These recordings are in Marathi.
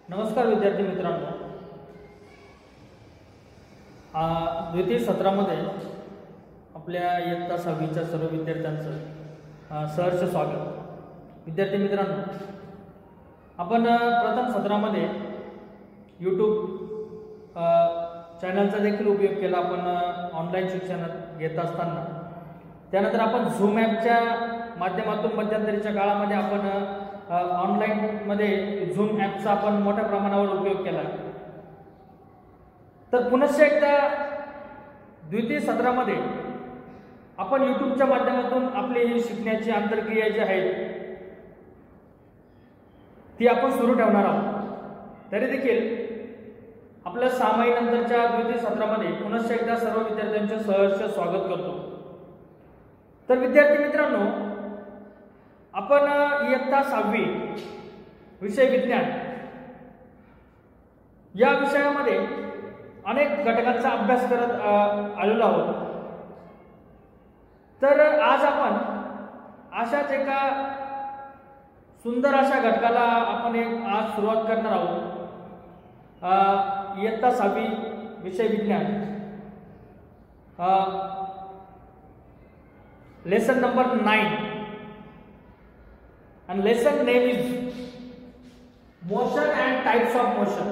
नमस्कार विद्यार्थी मित्रांनो, द्वितीय सत्रामध्ये आपल्या इयत्ता 6वीच्या सर्व विद्यार्थ्यांचं सहर्ष स्वागत। विद्यार्थी मित्रांनो, आपण प्रथम सत्रामध्ये यूट्यूब चॅनलचा देखील उपयोग केला। आपण ऑनलाईन शिक्षण घेत असताना त्यानंतर आपण झूम ॲपच्या माध्यमातून मध्यंतरीच्या काळामध्ये आपण ऑनलाईनमध्ये झूम ॲपचा आपण मोठ्या प्रमाणावर उपयोग केला। तर पुनश्च एकदा द्वितीय सत्रामध्ये आपण यूट्यूबच्या माध्यमातून आपली ही शिकण्याची आंतरक्रिया जी आहे ती आपण सुरू ठेवणार आहोत। तरी देखील आपल्या 6 महिन्यानंतरच्या द्वितीय सत्रामध्ये पुनश्च एकदा सर्व विद्यार्थ्यांचे सहर्ष स्वागत करतो। तर विद्यार्थी मित्रांनो, आपण इयत्ता 6वी विषय विज्ञान या विषयामध्ये अनेक घटकांचा अभ्यास करत आलेलो आहोत। तर आज आपण अशाच एका सुंदर अशा घटकाला आपण आज सुरुवात करणार आहोत। इयत्ता 6वी विषय विज्ञान lesson number 9 and lesson name is motion and types of motion,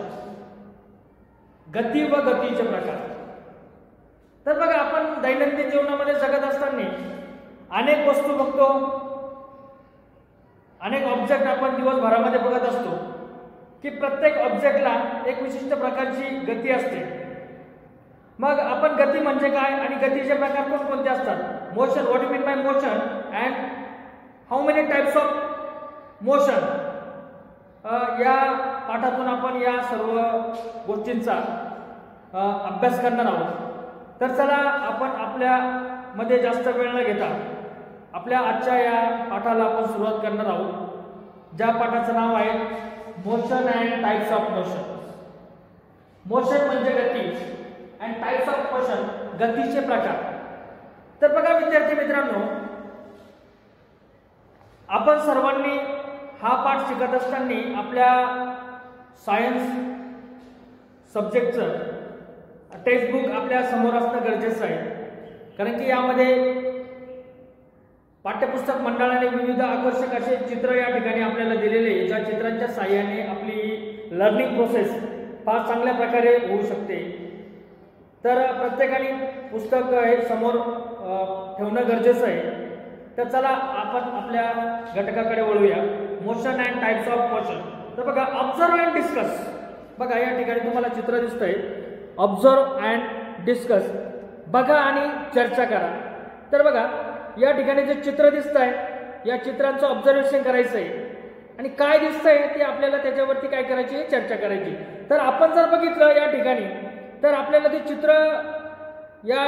गती व गतीचे प्रकार। तर बघा, आपण दैनंदिन जीवनामध्ये जगत असताना अनेक वस्तू बघतो, अनेक ऑब्जेक्ट आपण दिवसभरामध्ये बघत असतो की प्रत्येक ऑब्जेक्टला एक विशिष्ट प्रकारची गती असते। मग आपण गती म्हणजे काय आणि गतीचे प्रकार कोणकोणते असतात, motion, what you mean by motion and how many types of motion, या पाठातून आपण या सर्व गोष्टींचा अभ्यास करणार आहोत। तर चला, आपण आपल्या मध्ये जास्त वेळ न घेता आपल्या आजच्या या पाठाला आपण सुरुवात करणार आहोत, ज्या पाठाचं नाव आहे motion and types of motion. Motion म्हणजे गती अँड टाइप्स ऑफ मोशन, गतीचे प्रकार। तर बघा विद्यार्थी मित्रांनो, आपण सर्वांनी हा पाठ शिकत असताना आपल्या सायन्स सब्जेक्टचं टेक्स्टबुक आपल्या समोर असणं गरजेचं आहे, कारण की यामध्ये पाठ्यपुस्तक मंडळाने विविध आकर्षक असे चित्र या ठिकाणी आपल्याला दिलेले, ज्या चित्रांच्या साहाय्याने आपली लर्निंग प्रोसेस फार चांगल्या प्रकारे होऊ शकते। तर प्रत्येकाने पुस्तक हे समोर ठेवणं गरजेचं आहे। तर चला, आपण आपल्या घटकाकडे वळूया, motion and types of motion. तर बघा, ऑब्झर्व अँड डिस्कस। बघा, या ठिकाणी तुम्हाला चित्र दिसतंय, ऑब्झर्व अँड डिस्कस, बघा आणि चर्चा करा। तर बघा, या ठिकाणी जे चित्र दिसतंय या चित्रांचं ऑब्झर्वेशन करायचं आहे आणि काय दिसतंय ते आपल्याला त्याच्यावरती काय करायची, चर्चा करायची। तर आपण जर बघितलं या ठिकाणी, तर आपल्याला ते चित्र या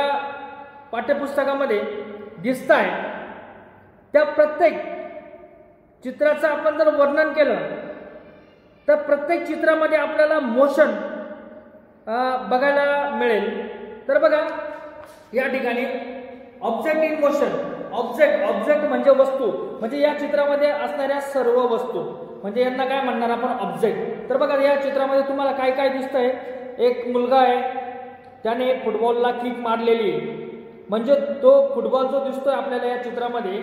पाठ्यपुस्तकामध्ये दिसत आहे, त्या प्रत्येक चित्राचं आपण जर वर्णन केलं तर प्रत्येक चित्रामध्ये आपल्याला मोशन बघायला मिळेल। तर बघा, या ठिकाणी ऑब्जेक्ट इन मोशन, ऑब्जेक्ट म्हणजे वस्तू, म्हणजे या चित्रामध्ये असणाऱ्या सर्व वस्तू, म्हणजे यांना काय म्हणणार आपण, ऑब्जेक्ट। तर बघा, या चित्रामध्ये तुम्हाला काय काय दिसतंय, एक मुलगा आहे, त्याने फुटबॉलला किक मारलेली आहे, म्हणजे तो फुटबॉल जो दिसतोय आपल्याला या चित्रामध्ये,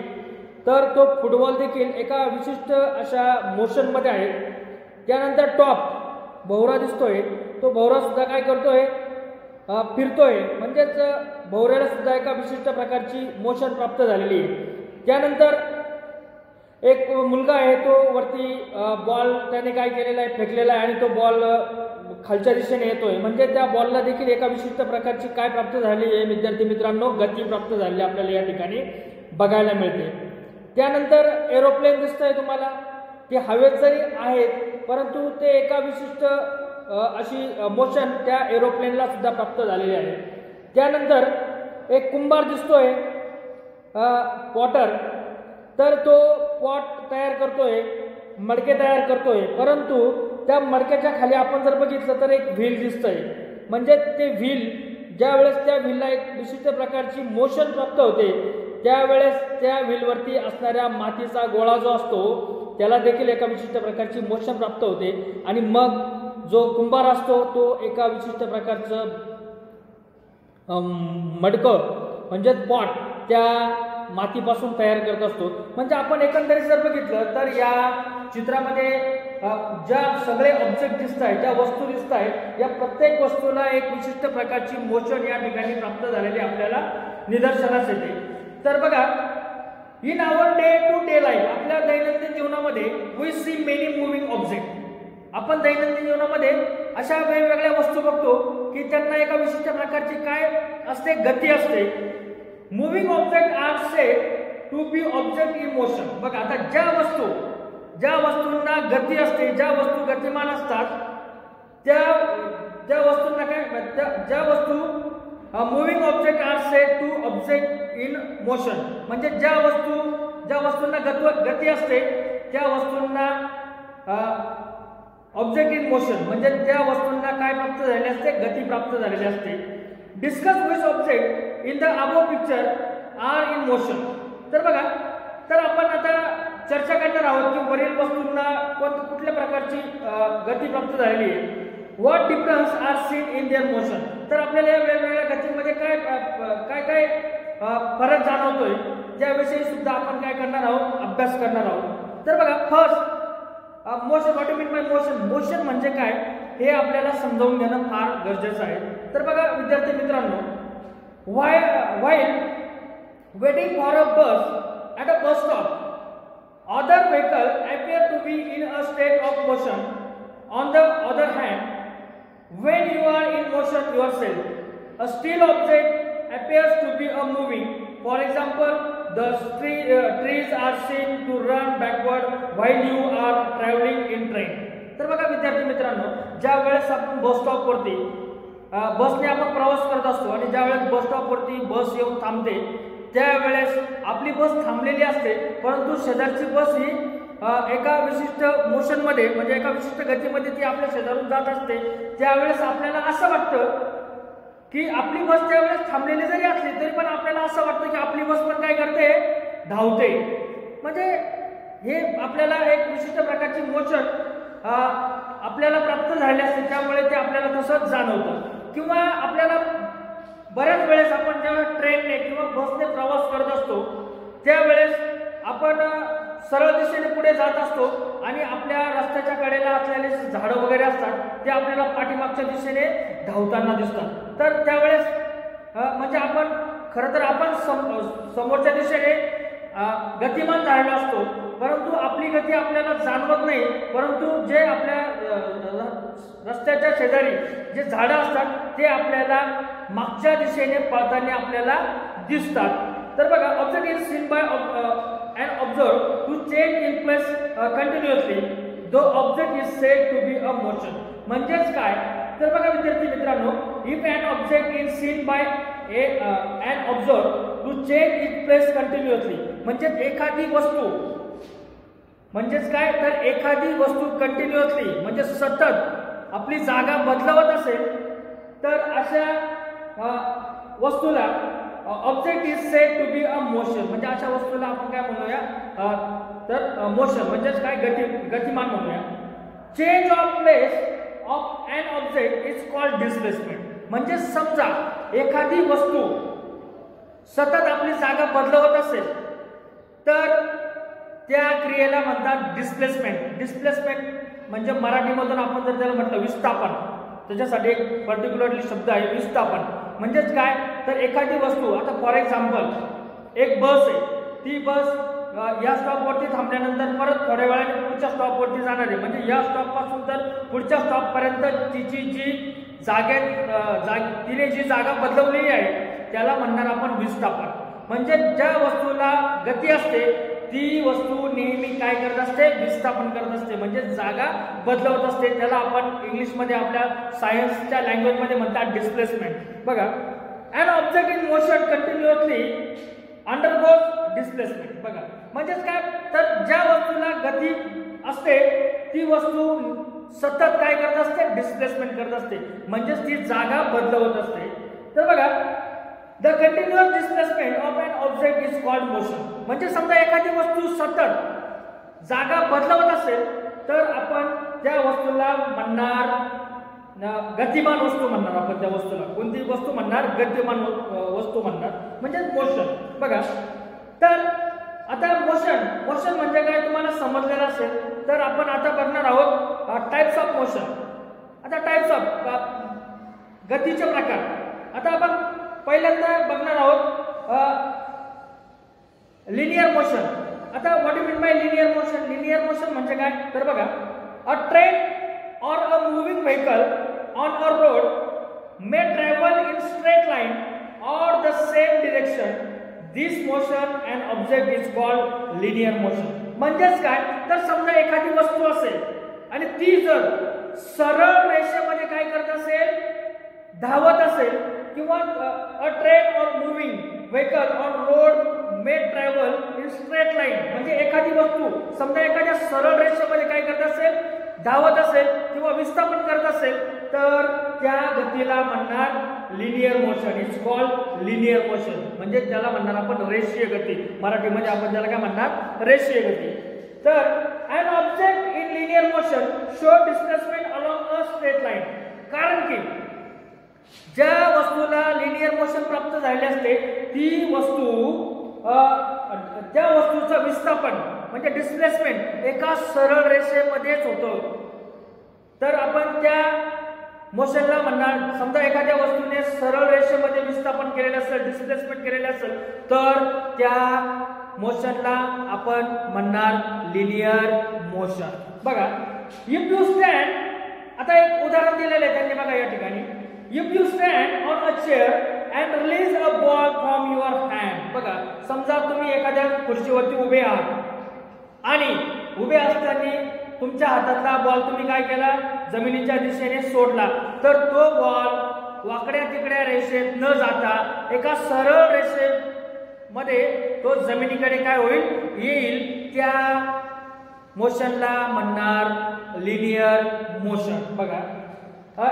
तर तो फुटबॉल देखील एका विशिष्ट अशा मोशनमध्ये आहे। त्यानंतर टॉप भोवरा दिसतोय, तो भोवरा सुद्धा काय करतोय, फिरतोय, म्हणजेच भोवऱ्याला सुद्धा एका विशिष्ट प्रकारची मोशन प्राप्त झालेली आहे। त्यानंतर एक मुलगा आहे, तो वरती बॉल त्याने काय केलेला आहे, फेकलेला आहे आणि तो बॉल खालच्या दिशेने येतोय, म्हणजे त्या बॉलला देखील एका विशिष्ट प्रकारची काय प्राप्त झाली आहे विद्यार्थी मित्रांनो, गती प्राप्त झालेली आपल्याला या ठिकाणी बघायला मिळते। त्यानंतर एरोप्लेन दिसतंय तुम्हाला, ते हवेत जरी आहेत परंतु ते एका विशिष्ट अशी मोशन त्या एरोप्लेनला सुद्धा प्राप्त झालेली आहे। त्यानंतर एक कुंभार दिसतोय, पॉटर, तर तो पॉट तयार करतोय, मडके तयार करतोय, परंतु त्या मडक्याच्या खाली आपण जर बघितलं तर एक व्हील दिसतंय, म्हणजे ते व्हील ज्या वेळेस त्या व्हीलला एक विशिष्ट प्रकारची मोशन प्राप्त होते त्यावेळेस त्या व्हीलवरती असणाऱ्या मातीचा गोळा जो असतो त्याला देखील एका विशिष्ट प्रकारची मोशन प्राप्त होते आणि मग जो कुंभार असतो तो एका विशिष्ट प्रकारचं मडकं म्हणजे पॉट त्या मातीपासून तयार करत असतो. म्हणजे आपण एकंदरीत जर बघितलं तर या चित्रामध्ये ज्या सगळे ऑब्जेक्ट दिसत आहेत, ज्या वस्तू दिसत आहेत, या प्रत्येक वस्तूला एक विशिष्ट प्रकारची मोशन या ठिकाणी प्राप्त झालेली आपल्याला निदर्शनास येते. तर बघा, in our day to day life, आपल्या दैनंदिन जीवनामध्ये we see many moving object. आपण दैनंदिन जीवनामध्ये अशा वेगवेगळ्या वस्तू बघतो की त्यांना एका विशिष्ट प्रकारची काय असते, गती असते. Moving object are said to be object in motion. बघा, आता ज्या वस्तूंना गती असते, ज्या वस्तू गतिमान असतात, त्या वस्तूंना ज्या वस्तू moving object are said to object in motion. म्हणजे ज्या वस्तूंना गती असते त्या वस्तूंना ऑब्जेक्ट इन मोशन म्हणजे त्या वस्तूंना काय प्राप्त झालेले असते, गती प्राप्त झालेली असते. Discuss which object in the above picture are in motion. तर बघा, तर आपण आता चर्चा करणार आहोत की वरील वस्तूंना कुठल्या प्रकारची गती प्राप्त झालेली आहे. What difference are seen in their motion. तर आपल्याला या वेगवेगळ्या गतीमध्ये काय फरक जाणवतोय त्याविषयी सुद्धा आपण काय करणार आहोत, अभ्यास करणार आहोत. तर बघा, first motion. What you mean by motion. Motion म्हणजे काय हे आपल्याला समजावून घेणं फार गरजेचं आहे. तर बघा विद्यार्थी मित्रांनो, while waiting for a bus at a bus stop, other vehicle appear to be in a state of motion. On the other hand, when you are in motion yourself, a still object appears to be a moving. For example, the trees are seen to run backward while you are traveling in train. तर बघा विद्यार्थी मित्रांनो, ज्या वेळेस आपण बस स्टॉपवरती बसने आपण प्रवास करत असतो आणि ज्या वेळेस बस स्टॉपवरती बस येऊन थांबते त्यावेळेस आपली बस थांबलेली असते, परंतु शेजारची बस ही एका विशिष्ट मोशनमध्ये म्हणजे एका विशिष्ट गतीमध्ये ती आपल्या शेजारून जात असते. त्यावेळेस आपल्याला असं वाटतं की आपली बस त्यावेळेस थांबलेली जरी असली तरी पण आपल्याला असं वाटतं की आपली बस पण काय करते, धावते. म्हणजे हे आपल्याला एक विशिष्ट प्रकारची मोशन आपल्याला प्राप्त झालेली असते, त्यामुळे ते आपल्याला तसंच जाणवतं. किंवा आपल्याला बऱ्याच वेळेस आपण जेव्हा ट्रेनने किंवा बसने प्रवास करत असतो त्यावेळेस आपण सरळ दिशेने पुढे जात असतो आणि आपल्या रस्त्याच्या कडेला असलेले झाडं वगैरे असतात ते आपल्याला पाठीमागच्या दिशेने धावताना दिसतात. तर त्यावेळेस म्हणजे आपण खरं तर आपण समोरच्या दिशेने गतिमान झालेलो असतो, परंतु आपली गती आपल्याला जाणवत नाही. परंतु जे आपल्या रस्त्याच्या शेजारी जे झाडं असतात ते आपल्याला मागच्या दिशेने पळताना आपल्याला दिसतात. तर बघा, object is seen by and observe to change in place continuously though object is said to be a motion. म्हणजेच काय, तर बघा विद्यार्थी मित्रांनो, if an object is seen by and observe to change it place continuously. म्हणजे एखादी वस्तू म्हणजेच काय, तर एखादी वस्तू कंटिन्युअसली म्हणजे सतत आपली जागा बदलवत असेल तर अशा वस्तूला object is said to be a motion. म्हणजे अशा वस्तूला आपण काय म्हणूया, तर मोशन म्हणजेच काय, गतिमान म्हणूया. Change of place of an object is called displacement. म्हणजे समजा एखादी वस्तू सतत आपली जागा बदलवत असेल तर त्या क्रियेला म्हणतात डिस्प्लेसमेंट. डिस्प्लेसमेंट म्हणजे मराठीमधून आपण जर त्याला म्हटलं विस्थापन, त्याच्यासाठी एक पर्टिक्युलरली शब्द आहे विस्थापन. म्हणजेच काय, तर एखादी वस्तू, आता फॉर एक्झाम्पल एक बस आहे, ती बस या स्टॉपवरती थांबल्यानंतर परत थोड्या वेळाने पुढच्या स्टॉपवरती जाणार आहे. म्हणजे या स्टॉपपासून तर पुढच्या स्टॉपपर्यंत तिची जी तिने जी जागा बदलवलेली आहे त्याला म्हणणार आपण विस्थापन. म्हणजे ज्या वस्तूला गती असते ती वस्तू नेहमी काय करत असते, विस्थापन करत असते, म्हणजे जागा बदलवत असते. त्याला आपण इंग्लिशमध्ये आपल्या सायन्सच्या लँग्वेजमध्ये म्हणतात डिस्प्लेसमेंट. बघा, an object in motion continuously undergoes displacement. बघा, म्हणजेच काय, तर ज्या वस्तूला गती असते ती वस्तू सतत काय करत असते, डिस्प्लेसमेंट करत असते, म्हणजेच ती जागा बदलवत असते. तर बघा, the continuous displacement of an object is called motion. म्हणजे समजा एखादी वस्तू सतत जागा बदलवत असेल तर आपण त्या वस्तूला म्हणणार गतिमान वस्तू म्हणणार. आपण त्या वस्तूला कोणती वस्तू म्हणणार? गतिमान वस्तू म्हणणार, म्हणजे मोशन. बघा, तर आता मोशन म्हणजे काय तुम्हाला समजलेलं असेल तर आपण आता बघणार आहोत टाइप्स ऑफ मोशन. आता टाइप्स ऑफ गतीचे प्रकार. आता आपण पहिल्यांदा बघणार आहोत लिनियर मोशन. आता what you mean by linear motion? Linear motion म्हणजे काय तर बघा, अ train or a moving vehicle on a road may travel in straight line or the same direction. This motion and object is called linear motion. म्हणजेच काय तर समजा एखादी वस्तू असेल आणि ती जर सरळ रेषेमध्ये काय करत असेल, धावत असेल, किंवा अ ट्रेन और moving vehicle on road may travel in straight line, म्हणजे एखादी वस्तू समजा एखाद्या सरळ रेषेमध्ये काय करत असेल, धावत असेल किंवा विस्थापन करत असेल तर त्या गतीला म्हणणार linear motion. It's called linear motion, म्हणजे त्याला म्हणणार आपण रेषीय गती. मराठीमध्ये आपण त्याला काय म्हणणार? रेषीय गती. तर an object in linear motion show displacement along a straight line. कारण की ज्या वस्तूला लिनियर मोशन प्राप्त झाले असते ती वस्तू त्या वस्तूचं विस्थापन म्हणजे डिस्प्लेसमेंट एका सरळ रेषेमध्येच होतं. तर आपण त्या मोशनला म्हणणार, समजा एखाद्या वस्तूने सरळ रेषेमध्ये विस्थापन केलेलं असेल, डिस्प्लेसमेंट केलेलं असेल तर त्या मोशनला आपण म्हणणार लिनियर मोशन. बघा, इफ यू स्टँड, आता एक उदाहरण दिलेलं आहे त्यांनी. बघा या ठिकाणी, if you stand on a chair and release a ball from your hand. बघा, समजा तुम्ही एखाद्या खुर्चीवरती उभे आहात आणि उभे असताना तुमच्या हातातला बॉल तुम्ही काय केला, जमिनीच्या दिशेने सोडला, तर तो बॉल वाकड्या तिकड्या रेषेत न जाता एका सरळ रेषेमध्ये तो जमिनीकडे काय होईल, येईल. त्या मोशनला म्हणणार लिनियर मोशन. बघा,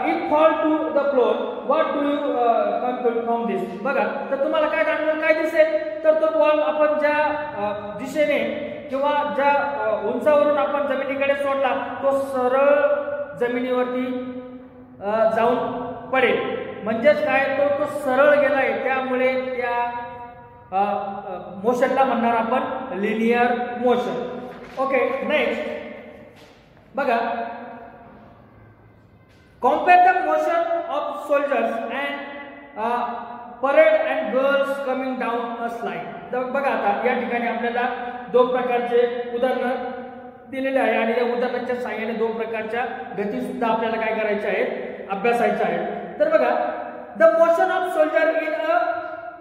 it fall to the floor, what do you conclude from this. बघा, तर तुम्हाला काय जाणवलं, काय दिसेल, तर तो बॉल आपण ज्या दिशेने किंवा ज्या उंचावरून आपण जमिनीकडे सोडला तो सरळ जमिनीवरती जाऊन पडेल. म्हणजेच काय, तो सरळ गेलाय, त्यामुळे त्या मोशनला म्हणणार आपण लिनियर मोशन. ओके, नेक्स्ट बघा, compare the motion of soldiers and parade and girls coming down a slide. तर बघा, आता या ठिकाणी आपल्याला दोन प्रकारचे उदाहरण दिलेले आहे आणि या उदाहरणाच्या सहाय्याने दोन प्रकारच्या गती सुद्धा आपल्याला काय करायच्या आहेत, अभ्यासायच्या आहेत. तर बघा, the motion of soldier in a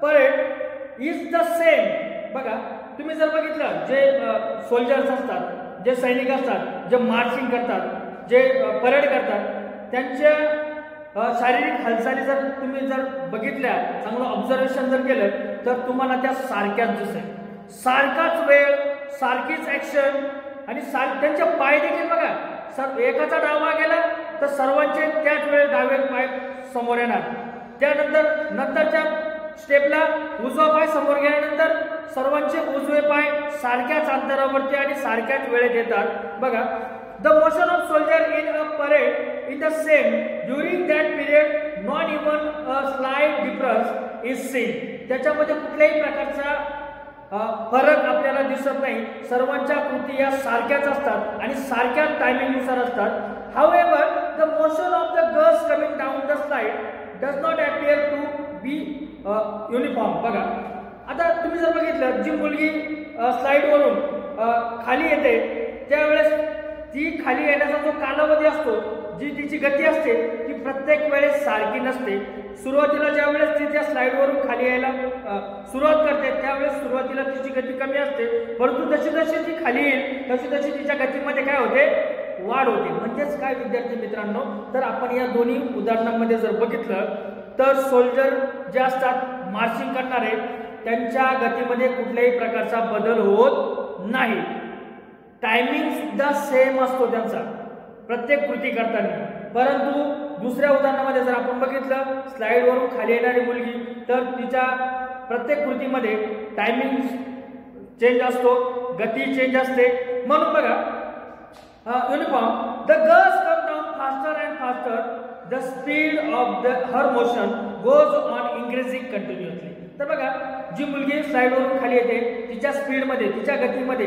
parade is the same. बघा, तुम्ही जर बघितलं, जे सोल्जर्स असतात, जे सैनिक असतात, जे मार्चिंग करतात, जे परेड करतात, त्यांच्या शारीरिक हालचाली जर तुम्ही जर बघितल्या, चांगलं ऑब्झर्वेशन जर केलं तर तुम्हाला त्या सारख्याच दिसेल. सारखाच वेळ, सारखीच ऍक्शन आणि त्यांचे पाय देखील बघा, एकाचा डावा गेला तर सर्वांचे त्याच वेळेस डावे पाय समोर येणार. त्यानंतर नंतरच्या स्टेपला उजवा पाय समोर गेल्यानंतर सर्वांचे उजवे पाय सारख्याच अंतरावरती आणि सारख्याच वेळेत येतात. बघा, the motion of soldier in a parade is the same during that period, not even a slight difference is seen. त्याच्यामध्ये कुठल्याही प्रकारचा फरक आपल्याला दिसत नाही. सर्वांच्या कृती या सारख्याच असतात आणि सारख्या टायमिंग नुसार असतात. However, the motion of the girls coming down the slide does not appear to be uniform. बघा, आता तुम्ही जर बघितलं, जी मुलगी स्लाइड वरून खाली येते त्यावेळेस ती खाली येण्याचा जो कालावधी असतो, जी तिची गती असते ती प्रत्येक वेळेस सारखी नसते. सुरुवातीला ज्या वेळेस ती त्या स्लाइडवरून खाली यायला सुरुवात करते त्यावेळेस सुरुवातीला तिची गती कमी असते, परंतु जशी जशी ती खाली येईल तशी तशी तिच्या गतीमध्ये काय होते, वाढ होते. म्हणजेच काय विद्यार्थी मित्रांनो, तर आपण या दोन्ही उदाहरणांमध्ये जर बघितलं तर सोल्जर जे असतात, मार्चिंग करणारे, त्यांच्या गतीमध्ये कुठल्याही प्रकारचा बदल होत नाही. टायमिंग सुद्धा सेम असतो त्यांचा प्रत्येक कृती करताना. परंतु दुसऱ्या उदाहरणामध्ये जर आपण बघितलं, स्लाइडवरून खाली येणारी मुलगी, तर तिच्या प्रत्येक कृतीमध्ये टायमिंग चेंज असतो, गती चेंज असते. म्हणून बघा uniform the girls come down faster and faster, the speed of her motion goes on increasing continuously. तर बघा जी मुलगी स्लाइडवरून खाली येते तिच्या स्पीडमध्ये, तिच्या गतीमध्ये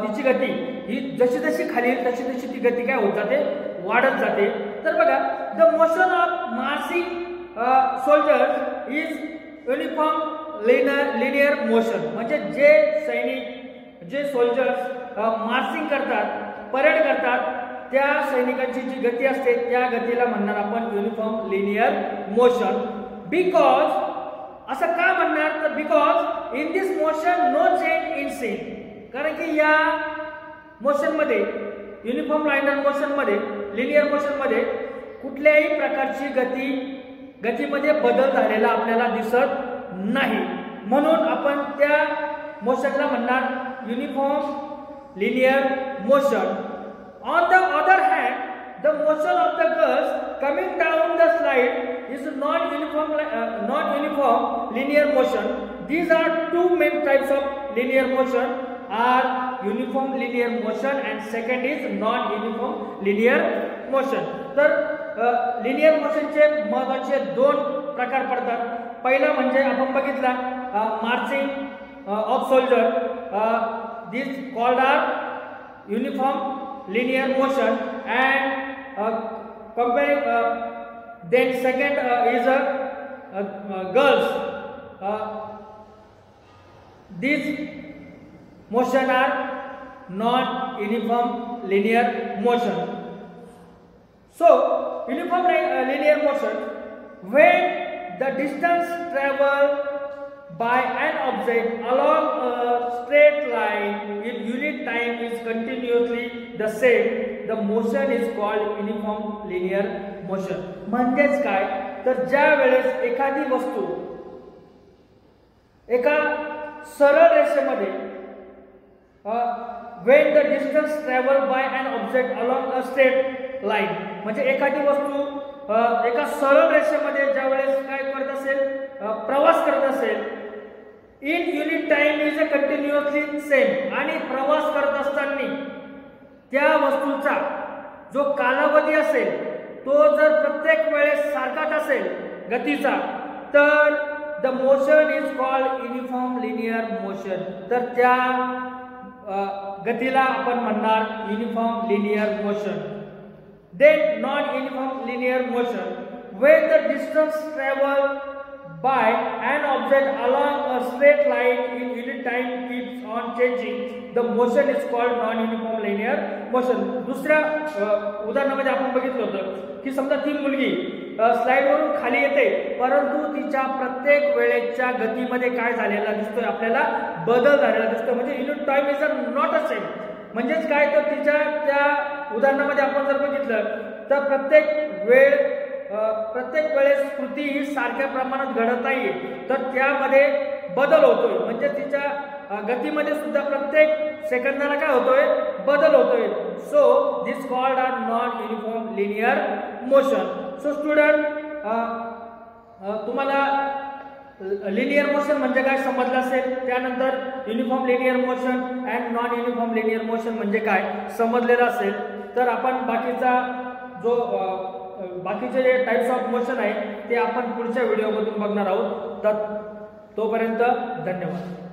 तिची गती ही जशी जशी खाली येईल तशी तशी ती गती काय होत जाते, वाढत जाते. तर बघा the motion of marching soldiers is uniform linear motion. म्हणजे जे सैनिक, जे सोल्जर्स मार्चिंग करतात, परेड करतात, त्या सैनिकांची जी गती असते त्या गतीला म्हणणार आपण युनिफॉर्म लिनियर मोशन. बिकॉज असं का म्हणणार, तर because in this motion no change in scene. कारण की या मोशन मध्ये, युनिफॉर्म लाइनर मोशन मध्ये, लिनियर मोशन मध्ये कुठल्याही प्रकारची गतीमध्ये बदल झालेला आपल्याला दिसत नाही. म्हणून आपण त्या मोशनला म्हणणार uniform linear motion. On the other hand the motion of the girls coming down the slide is non-uniform linear motion. These are two main types of linear motion, are uniform linear motion and second is non-uniform linear motion. तर लिनियर मोशनचे महत्त्वाचे दोन प्रकार पडतात. पहिला म्हणजे आपण बघितला marching of soldier, this called are uniform linear motion, and comparing then second is girls, these motion are non uniform linear motion. So uniform linear motion, when the distance traveled by an object along a straight line in unit time is continuously the same, the motion is called uniform linear motion. म्हणजेच काय, तर ज्या वेळेस एखादी वस्तू एका सरळ रेषेमध्ये when the distance traveled by an object along a straight line, म्हणजे एखादी वस्तू एका सरळ रेषेमध्ये ज्या वेळेस काय करत असेल, प्रवास करत असेल, in unit time is a continuously same. आणि प्रवास करत असताना त्या वस्तूचा जो कालावधी असेल तो जर प्रत्येक वेळेस सारखाच असेल गतीचा, तर the motion is called uniform linear motion. तर त्या गतीला आपण म्हणणार uniform linear motion. Then non uniform linear motion, when the distance traveled by an object along a straight line in unit time keeps on changing, the motion is called non-uniform linear motion. दुसऱ्या उदाहरणामध्ये आपण बघितलं होतं की समजा ती मुलगी स्लाइडवरून खाली येते, परंतु तिच्या प्रत्येक वेळेच्या गतीमध्ये काय झालेला दिसतोय, आपल्याला बदल झालेला दिसतोय. म्हणजे unit time is not a same. म्हणजेच काय, तर तिच्या त्या उदाहरणामध्ये आपण जर बघितलं तर प्रत्येक वेळेस कृती ही सारख्या प्रमाणात घडत नाहीये, तर त्यामध्ये बदल होतोय. म्हणजे तिच्या गतीमध्ये सुद्धा प्रत्येक सेकंदाला काय होतोय, बदल होतोय. So this called are non uniform linear motion. So student, तुम्हाला लिनियर मोशन म्हणजे काय समजलं असेल, त्यानंतर uniform linear motion and non uniform linear motion म्हणजे काय समजलेलं असेल, तर आपण बाकीचे जे टाइप्स ऑफ मोशन आहे ते आपण पुढच्या व्हिडिओमधून बघणार आहोत. तर तोपर्यंत धन्यवाद.